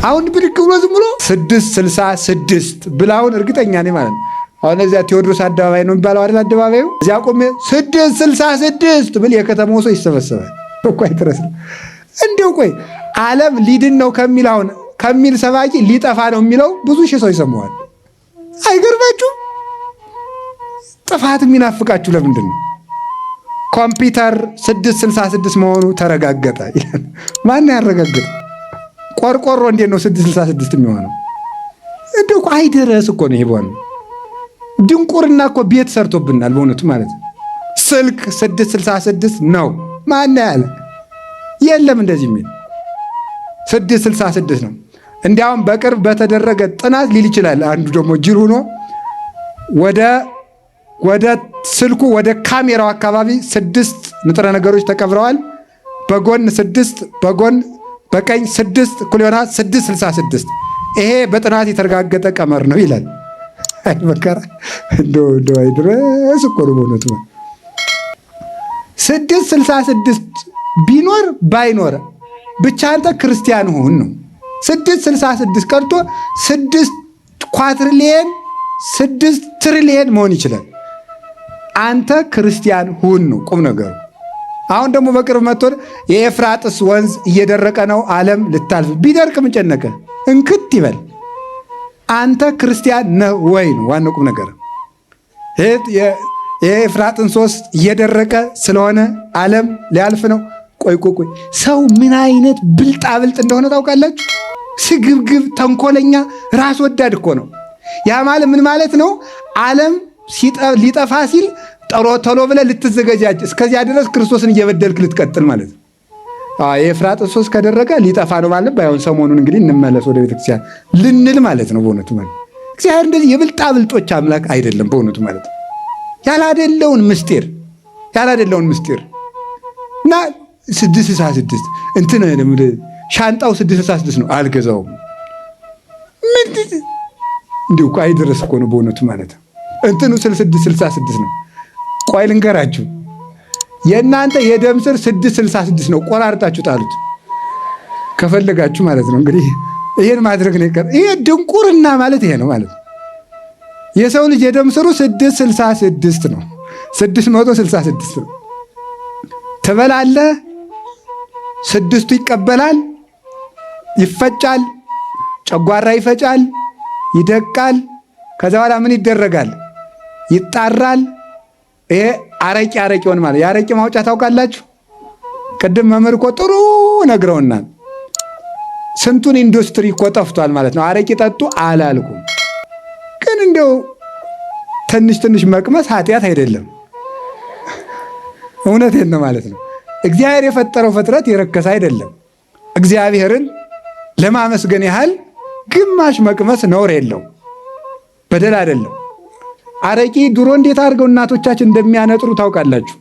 አሁን ብድግ ብሎ ዝም ብሎ 666 ብላውን እርግጠኛ ነኝ ማለት ነው። አሁን እዚያ ቴዎድሮስ አደባባይ ነው የሚባለው አይደል? አደባባዩ እዚያ ቆሜ 666 ብል የከተማው ሰው ይሰበሰባል እኮ አይተረስም። እንዲሁ ቆይ ዓለም ሊድን ነው ከሚል ሰባኪ ሊጠፋ ነው የሚለው ብዙ ሺህ ሰው ይሰማዋል። አይገርማችሁ? ጥፋት የሚናፍቃችሁ ለምንድን ነው? ኮምፒውተር 666 መሆኑ ተረጋገጠ ይላል። ማን ያረጋግጥ? ቆርቆሮ እንዴት ነው 666 የሚሆነው? እንደው አይደረስ እኮ ነው። ይሄ ድንቁርና እኮ ቤት ሰርቶብናል በእውነቱ ማለት ነው። ስልክ 666 ነው። ማን ያለ? የለም እንደዚህ የሚል 666 ነው። እንዲያውም በቅርብ በተደረገ ጥናት ሊል ይችላል አንዱ ደግሞ ጅል ሆኖ ወደ ስልኩ ወደ ካሜራው አካባቢ 6 ንጥረ ነገሮች ተቀብረዋል። በጎን 6 በቀኝ 6 እኩል ይሆናል 666። ይሄ በጥናት የተረጋገጠ ቀመር ነው ይላል። አይ መከራ እንደው አይድረስ እኮ ነው በእውነቱ። 666 ቢኖር ባይኖር ብቻ አንተ ክርስቲያን ሁን ነው። 666 ቀርቶ 6 ኳትሪሊየን 6 ትሪሊየን መሆን ይችላል። አንተ ክርስቲያን ሁን ነው ቁም ነገሩ። አሁን ደግሞ በቅርብ መጥቶ የኤፍራጥስ ወንዝ እየደረቀ ነው፣ ዓለም ልታልፍ ቢደርቅ ምን ጨነቀ? እንክት ይበል። አንተ ክርስቲያን ነህ ወይ ነው ዋናው ቁም ነገር። የኤፍራጥስ ወንዝ እየደረቀ ስለሆነ ዓለም ሊያልፍ ነው። ቆይ ሰው ምን አይነት ብልጣብልጥ እንደሆነ ታውቃላችሁ? ስግብግብ፣ ተንኮለኛ፣ ራስ ወዳድ እኮ ነው። ያ ማለት ምን ማለት ነው? ዓለም ሊጠፋ ሲል ቶሎ ብለህ ልትዘገጃጅ፣ እስከዚያ ድረስ ክርስቶስን እየበደልክ ልትቀጥል ማለት ነው። የኤፍራጥስ ወንዝ ከደረቀ ሊጠፋ ነው ማለት ባይሆን ሰሞኑን እንግዲህ እንመለስ ወደ ቤተክርስቲያን ልንል ማለት ነው። በእውነቱ ማለት እግዚአብሔር እንደዚህ የብልጣብልጦች አምላክ አይደለም በእውነቱ ማለት ነው። ያላደለውን ምስጢር እና 666 እንትን ሻንጣው 666 ነው። አልገዛውም። ምን እንዲሁ እኮ አይደረስ እኮ ነው በእውነቱ ማለት ነው። እንትኑ 666 ነው። ቆይ ልንገራችሁ፣ የእናንተ የደም ስር 666 ነው። ቆራርጣችሁ ጣሉት ከፈለጋችሁ ማለት ነው። እንግዲህ ይሄን ማድረግ ነው ይቀር። ይሄ ድንቁርና ማለት ይሄ ነው ማለት ነው። የሰው ልጅ የደም ስሩ 666 ነው። 666 ነው። ትበላለህ፣ 6ቱ ይቀበላል፣ ይፈጫል፣ ጨጓራ ይፈጫል፣ ይደቃል። ከዛ በኋላ ምን ይደረጋል? ይጣራል። ይሄ አረቂውን ማለት የአረቂ ማውጫ ታውቃላችሁ? ቅድም መምህር እኮ ጥሩ ነግረውናል። ስንቱን ኢንዱስትሪ እኮ ጠፍቷል ማለት ነው። አረቂ ጠጡ አላልኩም፣ ግን እንደው ትንሽ መቅመስ ኃጢአት አይደለም። እውነቴን ነው ማለት ነው። እግዚአብሔር የፈጠረው ፍጥረት የረከሰ አይደለም። እግዚአብሔርን ለማመስገን ያህል ግማሽ መቅመስ ነውር የለው፣ በደል አይደለም። አረቂ ድሮ እንዴት አድርገው እናቶቻችን እንደሚያነጥሩ ታውቃላችሁ?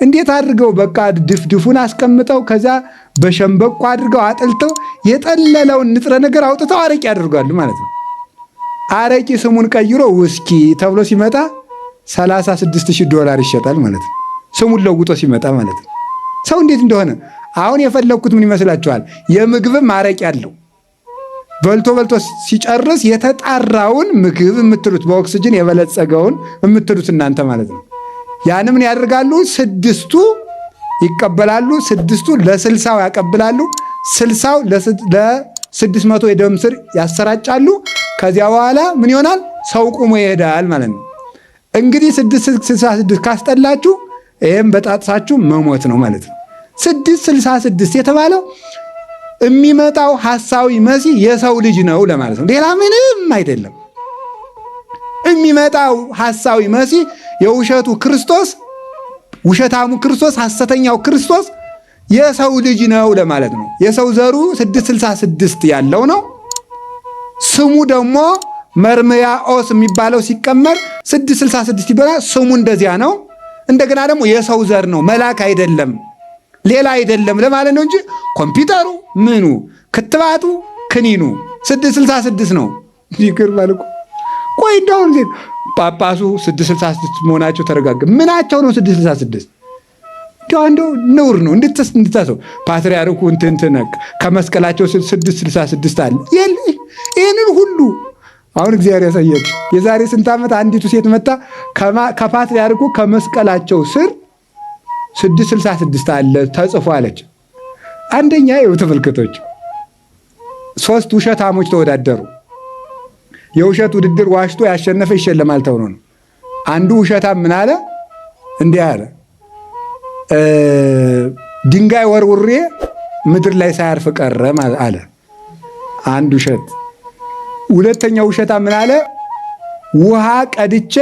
እንዴት አድርገው በቃ ድፍድፉን አስቀምጠው ከዛ በሸምበቆ አድርገው አጥልተው የጠለለውን ንጥረ ነገር አውጥተው አረቂ ያደርጋሉ ማለት ነው። አረቂ ስሙን ቀይሮ ውስኪ ተብሎ ሲመጣ $36,000 ይሸጣል ማለት ነው። ስሙን ለውጦ ሲመጣ ማለት ነው። ሰው እንዴት እንደሆነ አሁን የፈለግኩት ምን ይመስላችኋል? የምግብም አረቂ አለው። በልቶ ሲጨርስ የተጣራውን ምግብ የምትሉት በኦክስጅን የበለጸገውን የምትሉት እናንተ ማለት ነው። ያን ምን ያደርጋሉ? 6ቱ ይቀበላሉ፣ 6ቱ ለ60 ያቀብላሉ፣ 60 ለ600 የደም ስር ያሰራጫሉ። ከዚያ በኋላ ምን ይሆናል? ሰው ቁሞ ይሄዳል ማለት ነው። እንግዲህ 666 ካስጠላችሁ ይህም በጣጥሳችሁ መሞት ነው ማለት ነው። 666 የተባለው የሚመጣው ሐሳዊ መሲህ የሰው ልጅ ነው ለማለት ነው። ሌላ ምንም አይደለም። የሚመጣው ሐሳዊ መሲህ የውሸቱ ክርስቶስ፣ ውሸታሙ ክርስቶስ፣ ሐሰተኛው ክርስቶስ የሰው ልጅ ነው ለማለት ነው። የሰው ዘሩ 666 ያለው ነው። ስሙ ደግሞ መርምያኦስ የሚባለው ሲቀመር 666 ይባላል። ስሙ እንደዚያ ነው። እንደገና ደግሞ የሰው ዘር ነው፣ መልአክ አይደለም፣ ሌላ አይደለም ለማለት ነው እንጂ ኮምፒውተሩ ምኑ ክትባቱ ክኒኑ 666 ነው። ይገርማል እኮ። ቆይ እንደው ጳጳሱ 666 መሆናቸው ተረጋገጠ። ምናቸው ነው 666? እንደው ነውር ነው እንድታሰው ፓትርያርኩ እንትን ከመስቀላቸው 666 አለ። ይሄንን ሁሉ አሁን እግዚአብሔር ያሳያችሁ። የዛሬ ስንት ዓመት አንዲቱ ሴት መጣ ከፓትርያርኩ ከመስቀላቸው ስር 666 አለ ተጽፎ አለች። አንደኛ ይኸው ተመልከቶች 3 ውሸታሞች ተወዳደሩ። የውሸት ውድድር ዋሽቶ ያሸነፈ ይሸለማል ተብሎ ነው። አንዱ ውሸታም ምን አለ? እንዲህ አለ፣ ድንጋይ ወርውሬ ምድር ላይ ሳያርፍ ቀረ አለ አንድ ውሸት። ሁለተኛው ውሸታም ምን አለ? ውሃ ቀድቼ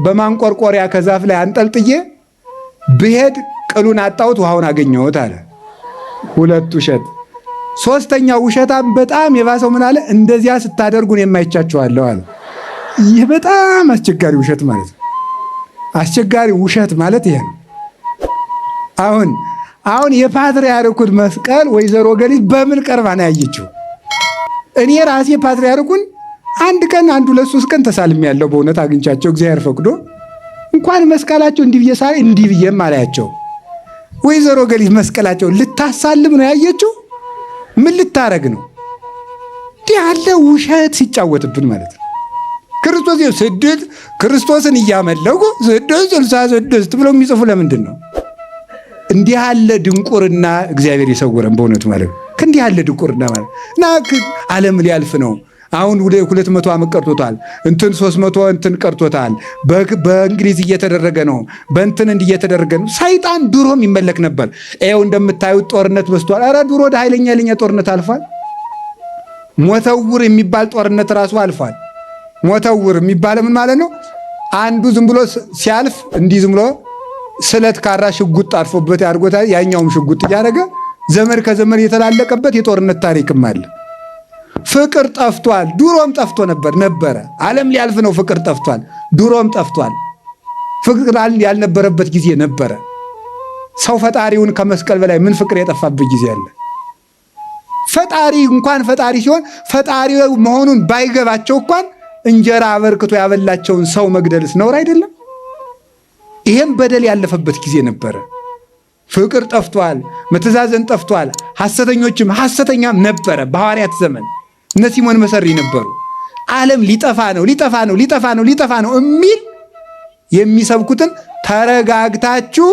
በማንቆርቆሪያ ከዛፍ ላይ አንጠልጥዬ ብሄድ ቅሉን አጣሁት ውሃውን አገኘሁት አለ። ሁለት ውሸት። ሶስተኛው ውሸታም በጣም የባሰው ምን አለ? እንደዚያ ስታደርጉን የማይቻችኋለሁ አለ። ይህ በጣም አስቸጋሪ ውሸት ማለት ነው። አስቸጋሪ ውሸት ማለት ይሄ ነው። አሁን የፓትርያርኩን መስቀል ወይዘሮ ገሊት በምን ቀርባ ነው ያየችው? እኔ ራሴ ፓትርያርኩን አንድ ቀን 2-3 ቀን ተሳልሜያለሁ። በእውነት አግኝቻቸው እግዚአብሔር ፈቅዶ እንኳን መስቀላቸው እንዲህ ብዬ ሳይ እንዲህ ብዬም አላያቸው። ወይዘሮ ገሊት መስቀላቸው ልታሳልም ነው ያየችው። ምን ልታረግ ነው? እንዲህ ያለ ውሸት ሲጫወትብን ማለት ነው። ክርስቶስን እያመለኩ 666 ብለው የሚጽፉ ለምንድን ነው? እንዲህ ያለ ድንቁርና እግዚአብሔር ይሰውረን በእውነቱ ማለት ነው። እንዲህ ያለ ድንቁርና ማለት እና ዓለም ሊያልፍ ነው። አሁን 200 ዓመት ቀርቶታል። 300 ቀርቶታል። በእንግሊዝ እየተደረገ ነው። በእንትን እየተደረገ ነው። ሰይጣን ድሮም ይመለክ ነበር። ይኸው እንደምታዩት ጦርነት በዝቷል። ኧረ ድሮ ኃይለኛ ጦርነት አልፏል። ሞተውር የሚባል ጦርነት ራሱ አልፏል። ሞተውር የሚባል ምን ማለት ነው? አንዱ ዝም ብሎ ሲያልፍ እንዲህ ዝም ብሎ ስለት ካራ ሽጉጥ አርፎበት ያድርጎታል። ያኛውም ሽጉጥ እያደረገ ዘመድ ከዘመድ የተላለቀበት የጦርነት ታሪክም አለ። ፍቅር ጠፍቷል። ድሮም ጠፍቶ ነበረ። ዓለም ሊያልፍ ነው። ፍቅር ጠፍቷል። ድሮም ጠፍቷል። ፍቅር ያልነበረበት ጊዜ ነበረ። ሰው ፈጣሪውን ከመስቀል በላይ ምን ፍቅር የጠፋበት ጊዜ አለ? ፈጣሪ እንኳን ፈጣሪ ሲሆን ፈጣሪ መሆኑን ባይገባቸው እንኳን እንጀራ አበርክቶ ያበላቸውን ሰው መግደልስ ነውር አይደለም? ይሄም በደል ያለፈበት ጊዜ ነበረ። ፍቅር ጠፍቷል። መተዛዘን ጠፍቷል። ሐሰተኛም ነበረ በሐዋርያት ዘመን። እነ ሲሞን መሰሪ ነበሩ። ዓለም ሊጠፋ ነው የሚል የሚሰብኩትን ተረጋግታችሁ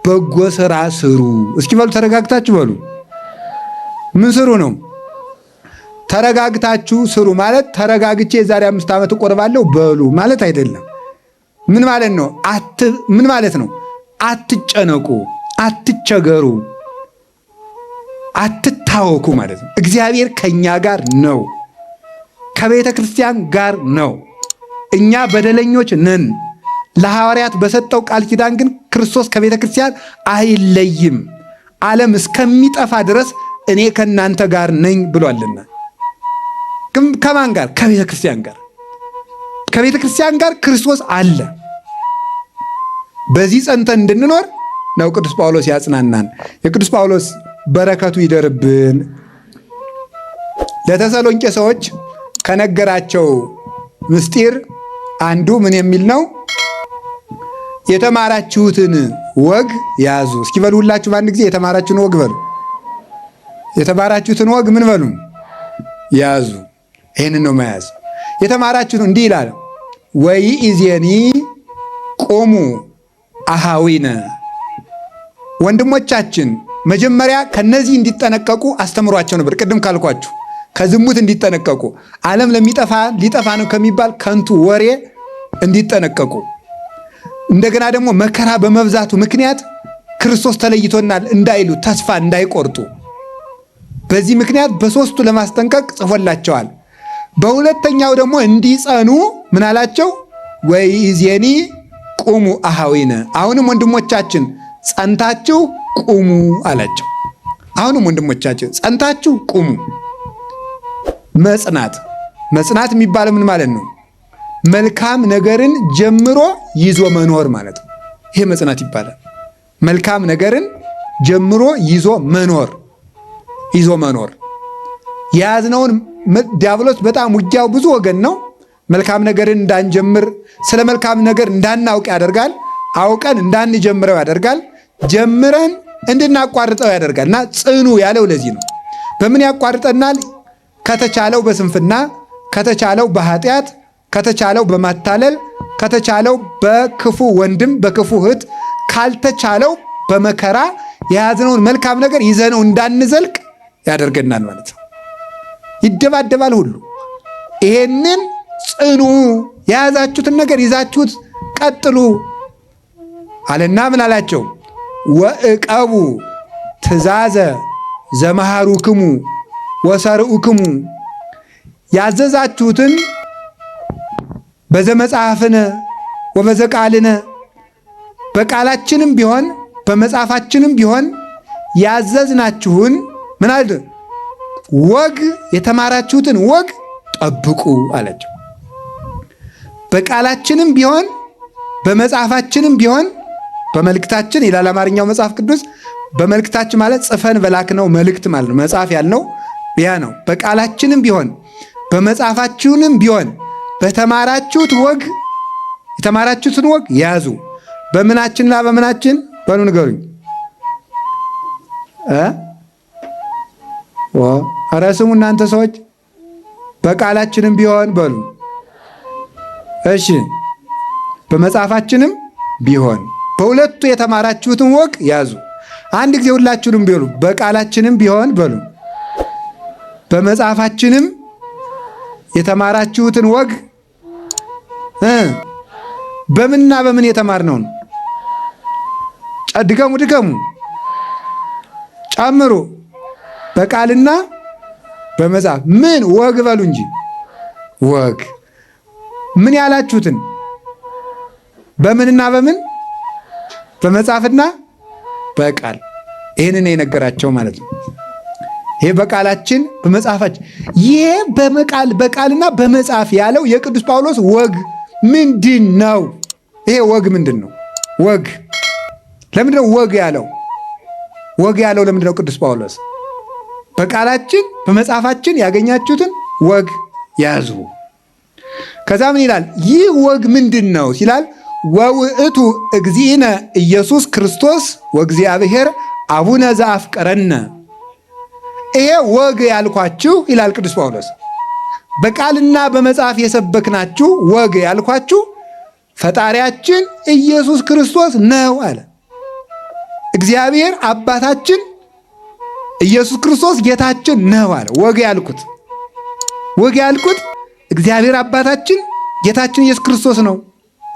በጎ ስራ ስሩ። እስኪ በሉ ተረጋግታችሁ በሉ። ምን ስሩ ነው? ተረጋግታችሁ ስሩ ማለት ተረጋግቼ የዛሬ 5 ዓመት እቆርባለሁ በሉ ማለት አይደለም። ምን ማለት ነው? ምን ማለት ነው? አትጨነቁ፣ አትቸገሩ፣ አትታወኩ ማለት ነው። እግዚአብሔር ከኛ ጋር ነው፣ ከቤተ ክርስቲያን ጋር ነው። እኛ በደለኞች ነን። ለሐዋርያት በሰጠው ቃል ኪዳን ግን ክርስቶስ ከቤተ ክርስቲያን አይለይም። ዓለም እስከሚጠፋ ድረስ እኔ ከእናንተ ጋር ነኝ ብሏልና። ከማን ጋር? ከቤተ ክርስቲያን ጋር። ከቤተ ክርስቲያን ጋር ክርስቶስ አለ። በዚህ ጸንተን እንድንኖር ነው ቅዱስ ጳውሎስ ያጽናናን። የቅዱስ ጳውሎስ በረከቱ ይደርብን። ለተሰሎንቄ ሰዎች ከነገራቸው ምስጢር አንዱ ምን የሚል ነው? የተማራችሁትን ወግ ያዙ። እስኪ በሉ ሁላችሁ በአንድ ጊዜ የተማራችሁትን ወግ በሉ። የተማራችሁትን ወግ ምን በሉ? ያዙ። ይህንን ነው መያዝ። የተማራችሁትን እንዲህ ይላል፣ ወይእዜኒ ቁሙ አሃዊነ። ወንድሞቻችን መጀመሪያ ከነዚህ እንዲጠነቀቁ አስተምሯቸው ነበር። ቅድም ካልኳችሁ ከዝሙት እንዲጠነቀቁ፣ ዓለም ሊጠፋ ነው ከሚባል ከንቱ ወሬ እንዲጠነቀቁ፣ እንደገና ደግሞ መከራ በመብዛቱ ምክንያት ክርስቶስ ተለይቶናል እንዳይሉ ተስፋ እንዳይቆርጡ፣ በዚህ ምክንያት በሶስቱ ለማስጠንቀቅ ጽፎላቸዋል። በሁለተኛው ደግሞ እንዲጸኑ ምን አላቸው? ወይእዜኒ ቁሙ አሃዊነ። አሁንም ወንድሞቻችን ጸንታችሁ ቁሙ አላቸው። አሁንም ወንድሞቻችን ጸንታችሁ ቁሙ። መጽናት የሚባለው ምን ማለት ነው? መልካም ነገርን ጀምሮ ይዞ መኖር ማለት ነው። ይሄ መጽናት ይባላል። መልካም ነገርን ጀምሮ ይዞ መኖር የያዝነውን ዲያብሎስ በጣም ውጊያው ብዙ ወገን ነው። መልካም ነገርን እንዳንጀምር፣ ስለ መልካም ነገር እንዳናውቅ ያደርጋል። አውቀን እንዳንጀምረው ያደርጋል። ጀምረን እንድናቋርጠው ያደርጋልና ጽኑ ያለው ለዚህ ነው። በምን ያቋርጠናል? ከተቻለው በስንፍና፣ ከተቻለው በኃጢአት፣ ከተቻለው በማታለል፣ ከተቻለው በክፉ ወንድም በክፉ እህት፣ ካልተቻለው በመከራ የያዝነውን መልካም ነገር ይዘነው እንዳንዘልቅ ያደርገናል ማለት ነው። ይደባደባል ሁሉ። ይሄንን ጽኑ፣ የያዛችሁትን ነገር ይዛችሁት ቀጥሉ አለና ምን አላቸው? ወእቀቡ ትእዛዘ ዘመሃሩክሙ ወሰርኡክሙ፣ ያዘዛችሁትን በዘመጽሐፍነ ወበዘቃልነ፣ በቃላችንም ቢሆን በመጽሐፋችንም ቢሆን ያዘዝናችሁን ምን አለ? ወግ፣ የተማራችሁትን ወግ ጠብቁ አላቸው። በቃላችንም ቢሆን በመጽሐፋችንም ቢሆን፣ በመልእክታችን ይላል አማርኛው መጽሐፍ ቅዱስ። በመልእክታችን ማለት ጽፈን በላክነው መልእክት ማለት ነው። መጽሐፍ ያልነው ያ ነው። በቃላችንም ቢሆን በመጽሐፋችሁንም ቢሆን በተማራችሁት ወግ፣ የተማራችሁትን ወግ ያዙ። በምናችንና በምናችን በሉ ንገሩኝ። ኧረ ስሙ እናንተ ሰዎች። በቃላችንም ቢሆን በሉ። እሺ፣ በመጽሐፋችንም ቢሆን በሁለቱ የተማራችሁትን ወግ ያዙ። አንድ ጊዜ ሁላችሁንም ቢሉ በቃላችንም ቢሆን በሉ። በመጽሐፋችንም የተማራችሁትን ወግ በምንና በምን የተማርነውን ድገሙ፣ ድገሙ፣ ጨምሩ። በቃልና በመጽሐፍ ምን ወግ በሉ እንጂ ወግ ምን ያላችሁትን በምንና በምን በመጽሐፍና በቃል ይህንን የነገራቸው ማለት ነው። ይሄ በቃላችን በመጽሐፋችን፣ ይሄ በቃልና በመጽሐፍ ያለው የቅዱስ ጳውሎስ ወግ ምንድን ነው? ይሄ ወግ ምንድን ነው? ወግ ለምንድን ነው ወግ ያለው? ወግ ያለው ለምንድን ነው ቅዱስ ጳውሎስ? በቃላችን በመጽሐፋችን ያገኛችሁትን ወግ ያዙ። ከዛ ምን ይላል? ይህ ወግ ምንድን ነው ሲላል ወውእቱ እግዚእነ ኢየሱስ ክርስቶስ ወእግዚአብሔር አቡነ ዘአፍቀረነ። ይሄ ወግ ያልኳችሁ ይላል ቅዱስ ጳውሎስ፣ በቃልና በመጽሐፍ የሰበክናችሁ ወግ ያልኳችሁ ፈጣሪያችን ኢየሱስ ክርስቶስ ነው አለ። እግዚአብሔር አባታችን ኢየሱስ ክርስቶስ ጌታችን ነው አለ። ወግ ያልኩት እግዚአብሔር አባታችን ጌታችን ኢየሱስ ክርስቶስ ነው።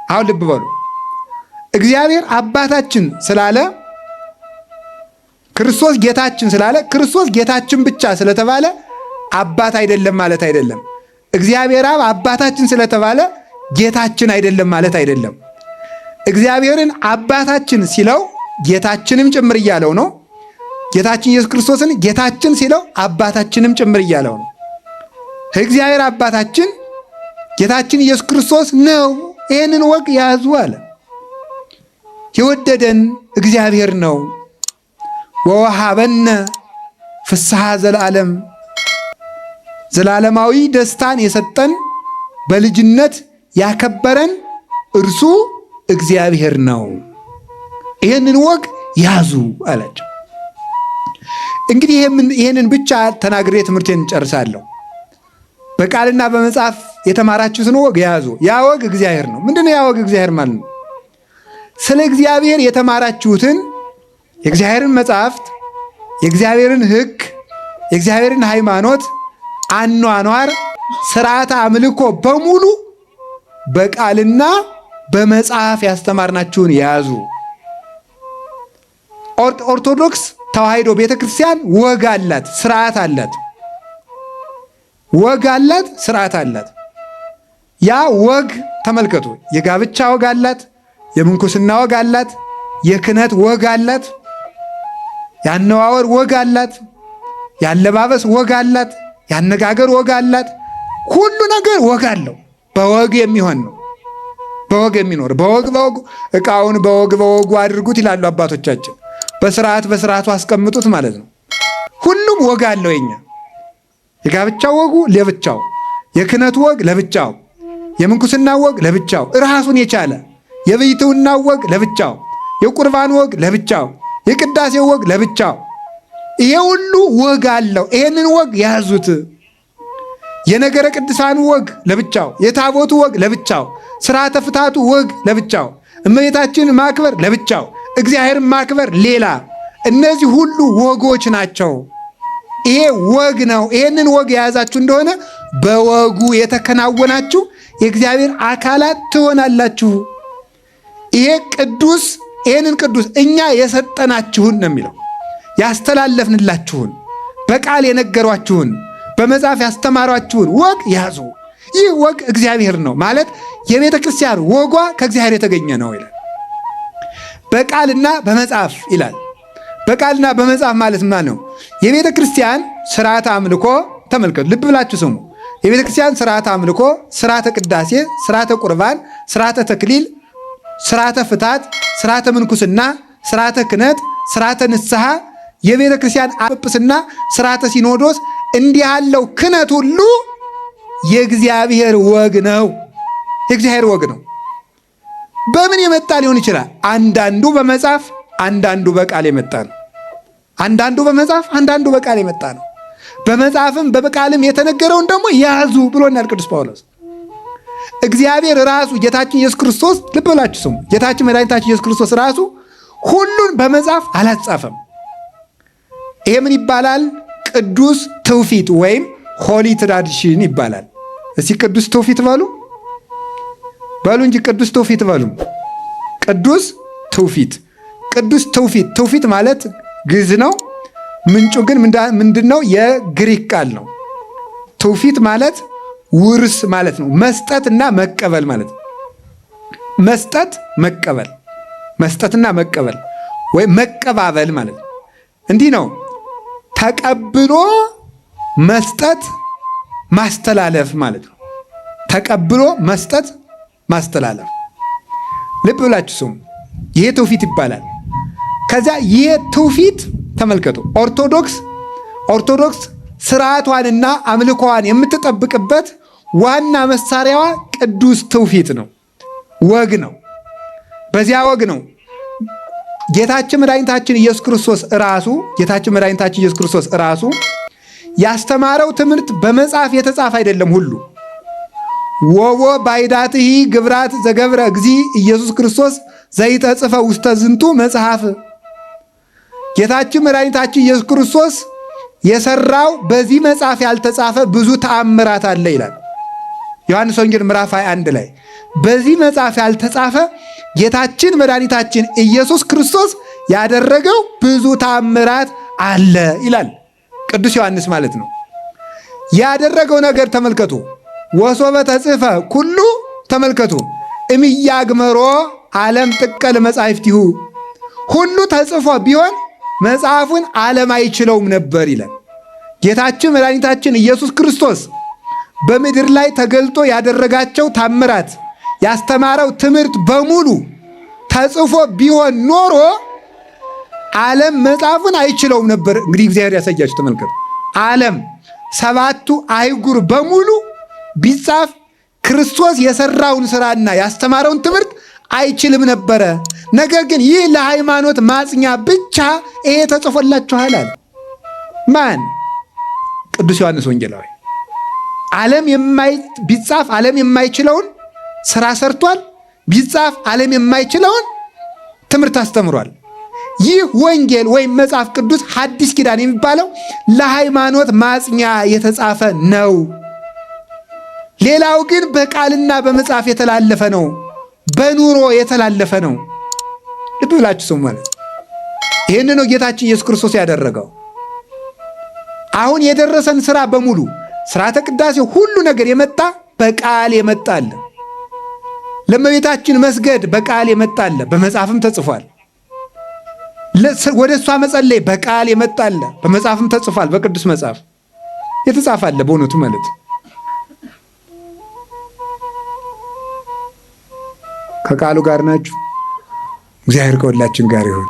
አሁን ልብ በሉ። እግዚአብሔር አባታችን ስላለ ክርስቶስ ጌታችን ስላለ ክርስቶስ ጌታችን ብቻ ስለተባለ አባት አይደለም ማለት አይደለም። እግዚአብሔር አብ አባታችን ስለተባለ ጌታችን አይደለም ማለት አይደለም። እግዚአብሔርን አባታችን ሲለው ጌታችንም ጭምር እያለው ነው። ጌታችን ኢየሱስ ክርስቶስን ጌታችን ሲለው አባታችንም ጭምር እያለው ነው። እግዚአብሔር አባታችን ጌታችን ኢየሱስ ክርስቶስ ነው። ይህንን ወግ ያዙ አለ። የወደደን እግዚአብሔር ነው። ወወሃበነ ፍስሐ ዘለዓለም፣ ዘላለማዊ ደስታን የሰጠን በልጅነት ያከበረን እርሱ እግዚአብሔር ነው። ይህንን ወግ ያዙ አላቸው። እንግዲህ ይህንን ብቻ ተናግሬ ትምህርቴን ጨርሳለሁ። በቃልና በመጽሐፍ የተማራችሁትን ወግ ያዙ። ያ ወግ እግዚአብሔር ነው። ምንድነው ያ ወግ? እግዚአብሔር ማለት ነው። ስለ እግዚአብሔር የተማራችሁትን የእግዚአብሔርን መጽሐፍት፣ የእግዚአብሔርን ሕግ፣ የእግዚአብሔርን ሃይማኖት፣ አኗኗር፣ ስርዓተ አምልኮ በሙሉ በቃልና በመጽሐፍ ያስተማርናችሁን ያዙ። ኦርቶዶክስ ተዋሕዶ ቤተክርስቲያን ወግ አላት፣ ስርዓት አላት። ወግ አላት፣ ስርዓት አላት። ያ ወግ ተመልከቱ። የጋብቻ ወግ አላት፣ የምንኩስና ወግ አላት፣ የክህነት ወግ አላት፣ የአነዋወር ወግ አላት፣ የአለባበስ ወግ አላት፣ የአነጋገር ወግ አላት። ሁሉ ነገር ወግ አለው። በወግ የሚሆን ነው። በወግ የሚኖር በወግ ዕቃውን በወጉ አድርጉት ይላሉ አባቶቻችን። በስርዓቱ አስቀምጡት ማለት ነው። ሁሉም ወግ አለው። የኛ የጋብቻው ወጉ ለብቻው፣ የክህነቱ ወግ ለብቻው፣ የምንኩስና ወግ ለብቻው ራሱን የቻለ፣ የብሕትውና ወግ ለብቻው፣ የቁርባን ወግ ለብቻው፣ የቅዳሴው ወግ ለብቻው። ይሄ ሁሉ ወግ አለው። ይሄንን ወግ ያዙት። የነገረ ቅዱሳኑ ወግ ለብቻው፣ የታቦቱ ወግ ለብቻው፣ ስርዓተ ፍታቱ ወግ ለብቻው፣ እመቤታችንን ማክበር ለብቻው፣ እግዚአብሔርን ማክበር ሌላ። እነዚህ ሁሉ ወጎች ናቸው። ይሄ ወግ ነው። ይሄንን ወግ የያዛችሁ እንደሆነ በወጉ የተከናወናችሁ የእግዚአብሔር አካላት ትሆናላችሁ። ይሄ ቅዱስ ይሄንን ቅዱስ እኛ የሰጠናችሁን ነው የሚለው፣ ያስተላለፍንላችሁን፣ በቃል የነገሯችሁን፣ በመጽሐፍ ያስተማሯችሁን ወግ ያዙ። ይህ ወግ እግዚአብሔር ነው ማለት የቤተ ክርስቲያን ወጓ ከእግዚአብሔር የተገኘ ነው ይላል። በቃልና በመጽሐፍ ይላል። በቃልና በመጽሐፍ ማለት ምን ነው? የቤተ ክርስቲያን ስርዓተ አምልኮ ተመልከቱ፣ ልብ ብላችሁ ስሙ። የቤተ ክርስቲያን ስርዓተ አምልኮ፣ ስርዓተ ቅዳሴ፣ ስርዓተ ቁርባን፣ ስርዓተ ተክሊል፣ ስርዓተ ፍታት፣ ስርዓተ ምንኩስና፣ ስርዓተ ክህነት፣ ስርዓተ ንስሐ፣ የቤተ ክርስቲያን ጵጵስና፣ ስርዓተ ሲኖዶስ፣ እንዲህ ያለው ክህነት ሁሉ የእግዚአብሔር ወግ ነው። የእግዚአብሔር ወግ ነው። በምን የመጣ ሊሆን ይችላል? አንዳንዱ በመጽሐፍ አንዳንዱ በቃል የመጣ ነው። አንዳንዱ በመጽሐፍ አንዳንዱ በቃል የመጣ ነው። በመጽሐፍም በቃልም የተነገረውን ደግሞ ያዙ ብሎናል ቅዱስ ጳውሎስ። እግዚአብሔር ራሱ ጌታችን ኢየሱስ ክርስቶስ ልብ ብላችሁ ስሙ። ጌታችን መድኃኒታችን ኢየሱስ ክርስቶስ ራሱ ሁሉን በመጽሐፍ አላጻፈም። ይሄ ምን ይባላል? ቅዱስ ትውፊት ወይም ሆሊ ትራዲሽን ይባላል። እስቲ ቅዱስ ትውፊት በሉ እንጂ ቅዱስ ትውፊት በሉ። ቅዱስ ትውፊት፣ ቅዱስ ትውፊት። ትውፊት ማለት ግዕዝ ነው። ምንጩ ግን ምንድነው? የግሪክ ቃል ነው። ትውፊት ማለት ውርስ ማለት ነው። መስጠትና መቀበል ማለት ነው። መስጠትና መቀበል ወይም መቀባበል ማለት ነው። እንዲህ ነው። ተቀብሎ መስጠት ማስተላለፍ ማለት ነው። ተቀብሎ መስጠት ማስተላለፍ። ልብ ብላችሁ ስሙ። ይሄ ትውፊት ይባላል። ከዚያ ይሄ ትውፊት ተመልከቱ። ኦርቶዶክስ ስርዓቷንና አምልኮዋን የምትጠብቅበት ዋና መሳሪያዋ ቅዱስ ትውፊት ነው፣ ወግ ነው። በዚያ ወግ ነው ጌታችን መድኃኒታችን ኢየሱስ ክርስቶስ ራሱ ያስተማረው ትምህርት በመጽሐፍ የተጻፈ አይደለም ሁሉ። ወቦ ባይዳትሂ ግብራት ዘገብረ እግዚእ ኢየሱስ ክርስቶስ ዘይተጽፈ ውስተ ዝንቱ መጽሐፍ። ጌታችን መድኃኒታችን ኢየሱስ ክርስቶስ የሰራው በዚህ መጽሐፍ ያልተጻፈ ብዙ ተአምራት አለ ይላል ዮሐንስ ወንጌል ምዕራፍ 21 ላይ። በዚህ መጽሐፍ ያልተጻፈ ጌታችን መድኃኒታችን ኢየሱስ ክርስቶስ ያደረገው ብዙ ተአምራት አለ ይላል ቅዱስ ዮሐንስ ማለት ነው። ያደረገው ነገር ተመልከቱ። ወሶበ ተጽፈ ኩሉ ተመልከቱ እምያግመሮ ዓለም ጥቀል መጻሕፍቲሁ። ሁሉ ተጽፎ ቢሆን መጽሐፉን ዓለም አይችለውም ነበር ይላል። ጌታችን መድኃኒታችን ኢየሱስ ክርስቶስ በምድር ላይ ተገልጦ ያደረጋቸው ታምራት፣ ያስተማረው ትምህርት በሙሉ ተጽፎ ቢሆን ኖሮ ዓለም መጽሐፉን አይችለውም ነበር። እንግዲህ እግዚአብሔር ያሳያችሁ ተመልከቱ። ዓለም ሰባቱ አይጉር በሙሉ ቢጻፍ ክርስቶስ የሰራውን ስራና ያስተማረውን ትምህርት አይችልም ነበረ። ነገር ግን ይህ ለሃይማኖት ማጽኛ ብቻ ይሄ ተጽፎላችኋል አለ። ማን? ቅዱስ ዮሐንስ ወንጌላዊ። ቢጻፍ ዓለም የማይችለውን ስራ ሰርቷል። ቢጻፍ ዓለም የማይችለውን ትምህርት አስተምሯል። ይህ ወንጌል ወይም መጽሐፍ ቅዱስ ሐዲስ ኪዳን የሚባለው ለሃይማኖት ማጽኛ የተጻፈ ነው። ሌላው ግን በቃልና በመጽሐፍ የተላለፈ ነው፣ በኑሮ የተላለፈ ነው። ልብ ብላችሁ ስሙ ማለት ይህን ነው ጌታችን ኢየሱስ ክርስቶስ ያደረገው። አሁን የደረሰን ስራ በሙሉ ስርዓተ ቅዳሴ ሁሉ ነገር የመጣ በቃል የመጣለ። ለእመቤታችን መስገድ በቃል የመጣለ በመጽሐፍም ተጽፏል። ወደ እሷ መጸለይ በቃል የመጣለ በመጽሐፍም ተጽፏል። በቅዱስ መጽሐፍ የተጻፋለ በእውነቱ ማለት ከቃሉ ጋር ናችሁ። እግዚአብሔር ከሁላችን ጋር ይሁን።